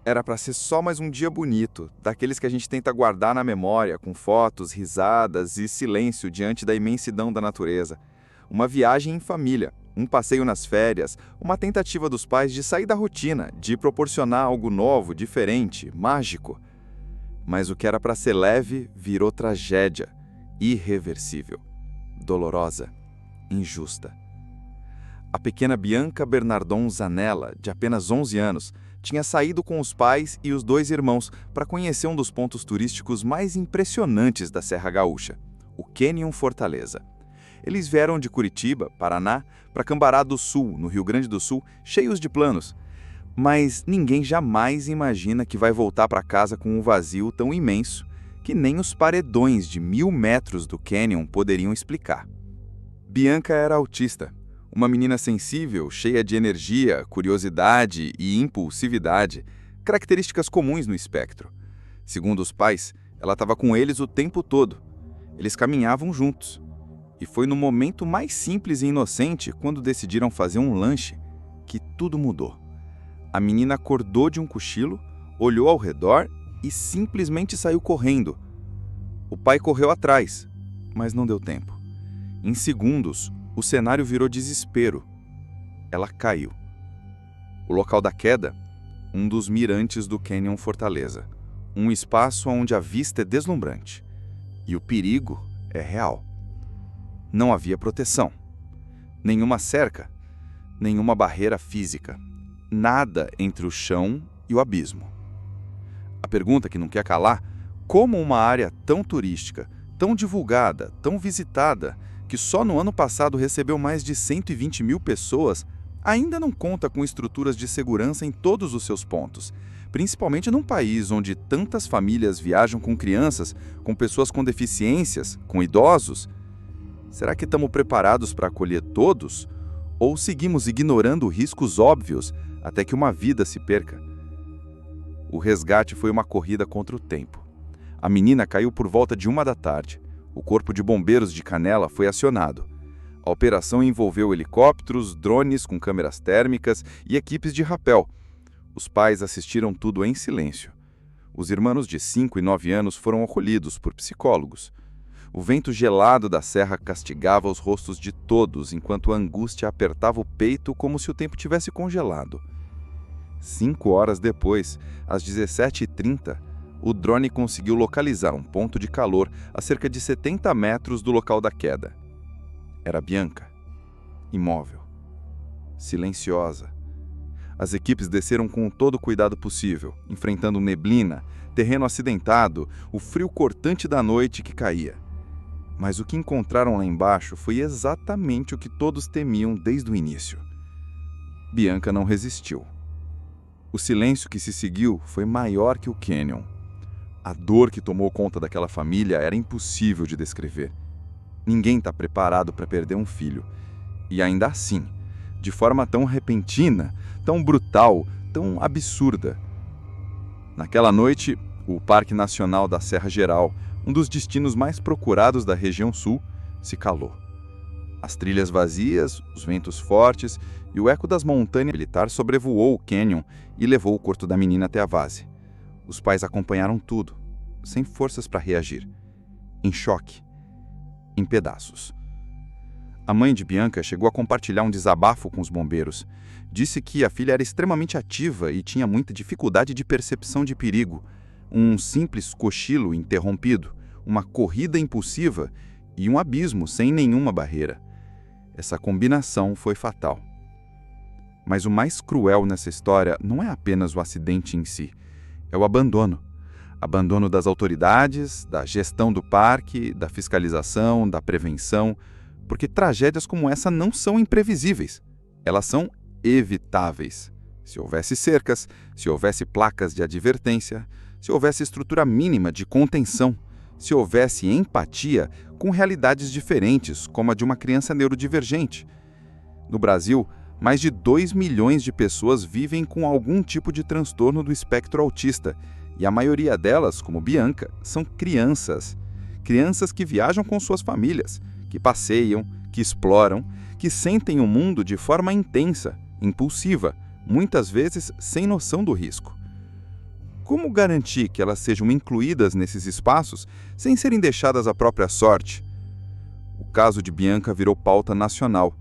Era para ser só mais um dia bonito, daqueles que a gente tenta guardar na memória, com fotos, risadas e silêncio diante da imensidão da natureza. Uma viagem em família, um passeio nas férias, uma tentativa dos pais de sair da rotina, de proporcionar algo novo, diferente, mágico. Mas o que era para ser leve virou tragédia, irreversível, dolorosa, injusta. A pequena Bianca Bernardon Zanella, de apenas 11 anos, tinha saído com os pais e os dois irmãos para conhecer um dos pontos turísticos mais impressionantes da Serra Gaúcha, o Canyon Fortaleza. Eles vieram de Curitiba, Paraná, para Cambará do Sul, no Rio Grande do Sul, cheios de planos. Mas ninguém jamais imagina que vai voltar para casa com um vazio tão imenso que nem os paredões de 1.000 metros do Canyon poderiam explicar. Bianca era autista. Uma menina sensível, cheia de energia, curiosidade e impulsividade, características comuns no espectro. Segundo os pais, ela estava com eles o tempo todo. Eles caminhavam juntos. E foi no momento mais simples e inocente, quando decidiram fazer um lanche, que tudo mudou. A menina acordou de um cochilo, olhou ao redor e simplesmente saiu correndo. O pai correu atrás, mas não deu tempo. Em segundos, o cenário virou desespero. Ela caiu. O local da queda, um dos mirantes do Canyon Fortaleza. Um espaço onde a vista é deslumbrante. E o perigo é real. Não havia proteção. Nenhuma cerca. Nenhuma barreira física. Nada entre o chão e o abismo. A pergunta que não quer calar: como uma área tão turística, tão divulgada, tão visitada, que só no ano passado recebeu mais de 120 mil pessoas, ainda não conta com estruturas de segurança em todos os seus pontos, principalmente num país onde tantas famílias viajam com crianças, com pessoas com deficiências, com idosos? Será que estamos preparados para acolher todos? Ou seguimos ignorando riscos óbvios até que uma vida se perca? O resgate foi uma corrida contra o tempo. A menina caiu por volta de 1 da tarde. O corpo de bombeiros de Canela foi acionado. A operação envolveu helicópteros, drones com câmeras térmicas e equipes de rapel. Os pais assistiram tudo em silêncio. Os irmãos de 5 e 9 anos foram acolhidos por psicólogos. O vento gelado da serra castigava os rostos de todos, enquanto a angústia apertava o peito como se o tempo tivesse congelado. 5 horas depois, às 17h30, o drone conseguiu localizar um ponto de calor a cerca de 70 metros do local da queda. Era Bianca, imóvel, silenciosa. As equipes desceram com todo o cuidado possível, enfrentando neblina, terreno acidentado, o frio cortante da noite que caía. Mas o que encontraram lá embaixo foi exatamente o que todos temiam desde o início. Bianca não resistiu. O silêncio que se seguiu foi maior que o Canyon. A dor que tomou conta daquela família era impossível de descrever. Ninguém está preparado para perder um filho. E ainda assim, de forma tão repentina, tão brutal, tão absurda. Naquela noite, o Parque Nacional da Serra Geral, um dos destinos mais procurados da região sul, se calou. As trilhas vazias, os ventos fortes e o eco das montanhas militar sobrevoou o canyon e levou o corpo da menina até a vase. Os pais acompanharam tudo, sem forças para reagir. Em choque. Em pedaços. A mãe de Bianca chegou a compartilhar um desabafo com os bombeiros. Disse que a filha era extremamente ativa e tinha muita dificuldade de percepção de perigo. Um simples cochilo interrompido, uma corrida impulsiva e um abismo sem nenhuma barreira. Essa combinação foi fatal. Mas o mais cruel nessa história não é apenas o acidente em si. É o abandono. Abandono das autoridades, da gestão do parque, da fiscalização, da prevenção, porque tragédias como essa não são imprevisíveis. Elas são evitáveis. Se houvesse cercas, se houvesse placas de advertência, se houvesse estrutura mínima de contenção, se houvesse empatia com realidades diferentes, como a de uma criança neurodivergente. No Brasil, mais de 2 milhões de pessoas vivem com algum tipo de transtorno do espectro autista, e a maioria delas, como Bianca, são crianças. Crianças que viajam com suas famílias, que passeiam, que exploram, que sentem o mundo de forma intensa, impulsiva, muitas vezes sem noção do risco. Como garantir que elas sejam incluídas nesses espaços sem serem deixadas à própria sorte? O caso de Bianca virou pauta nacional,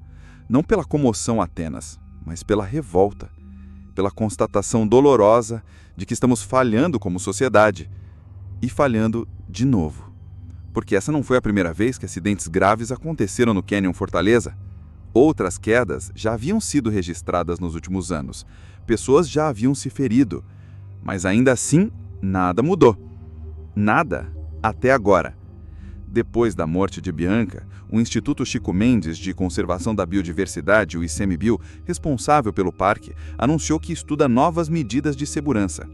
não pela comoção apenas, mas pela revolta, pela constatação dolorosa de que estamos falhando como sociedade e falhando de novo. Porque essa não foi a primeira vez que acidentes graves aconteceram no Canyon Fortaleza. Outras quedas já haviam sido registradas nos últimos anos. Pessoas já haviam se ferido. Mas ainda assim, nada mudou. Nada até agora. Depois da morte de Bianca, o Instituto Chico Mendes de Conservação da Biodiversidade, o ICMBio, responsável pelo parque, anunciou que estuda novas medidas de segurança.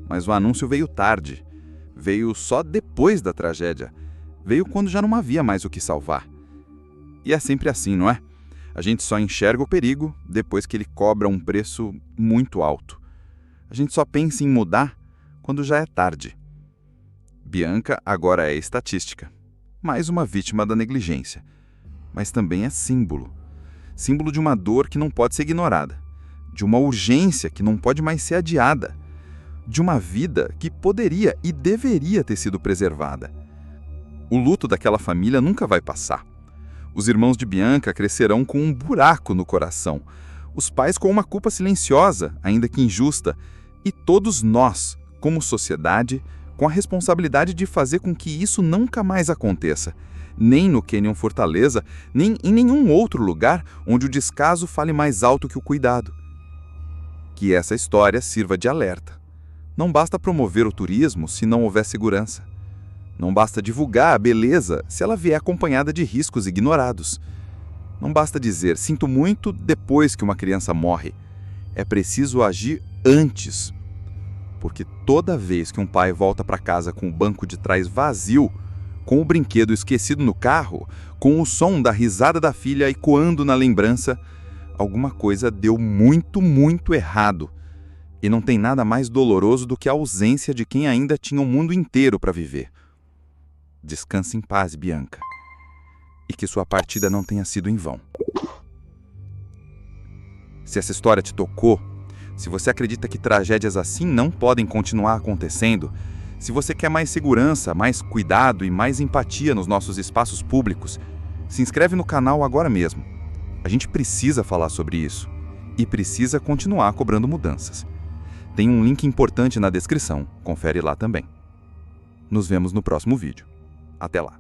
Mas o anúncio veio tarde. Veio só depois da tragédia. Veio quando já não havia mais o que salvar. E é sempre assim, não é? A gente só enxerga o perigo depois que ele cobra um preço muito alto. A gente só pensa em mudar quando já é tarde. Bianca agora é estatística. Mais uma vítima da negligência. Mas também é símbolo. Símbolo de uma dor que não pode ser ignorada. De uma urgência que não pode mais ser adiada. De uma vida que poderia e deveria ter sido preservada. O luto daquela família nunca vai passar. Os irmãos de Bianca crescerão com um buraco no coração. Os pais com uma culpa silenciosa, ainda que injusta. E todos nós, como sociedade, com a responsabilidade de fazer com que isso nunca mais aconteça. Nem no Canyon Fortaleza, nem em nenhum outro lugar onde o descaso fale mais alto que o cuidado. Que essa história sirva de alerta. Não basta promover o turismo se não houver segurança. Não basta divulgar a beleza se ela vier acompanhada de riscos ignorados. Não basta dizer "sinto muito" depois que uma criança morre. É preciso agir antes. Porque toda vez que um pai volta para casa com o banco de trás vazio, com o brinquedo esquecido no carro, com o som da risada da filha ecoando na lembrança, alguma coisa deu muito, muito errado. E não tem nada mais doloroso do que a ausência de quem ainda tinha o mundo inteiro para viver. Descanse em paz, Bianca. E que sua partida não tenha sido em vão. Se essa história te tocou, se você acredita que tragédias assim não podem continuar acontecendo, se você quer mais segurança, mais cuidado e mais empatia nos nossos espaços públicos, se inscreve no canal agora mesmo. A gente precisa falar sobre isso e precisa continuar cobrando mudanças. Tem um link importante na descrição, confere lá também. Nos vemos no próximo vídeo. Até lá!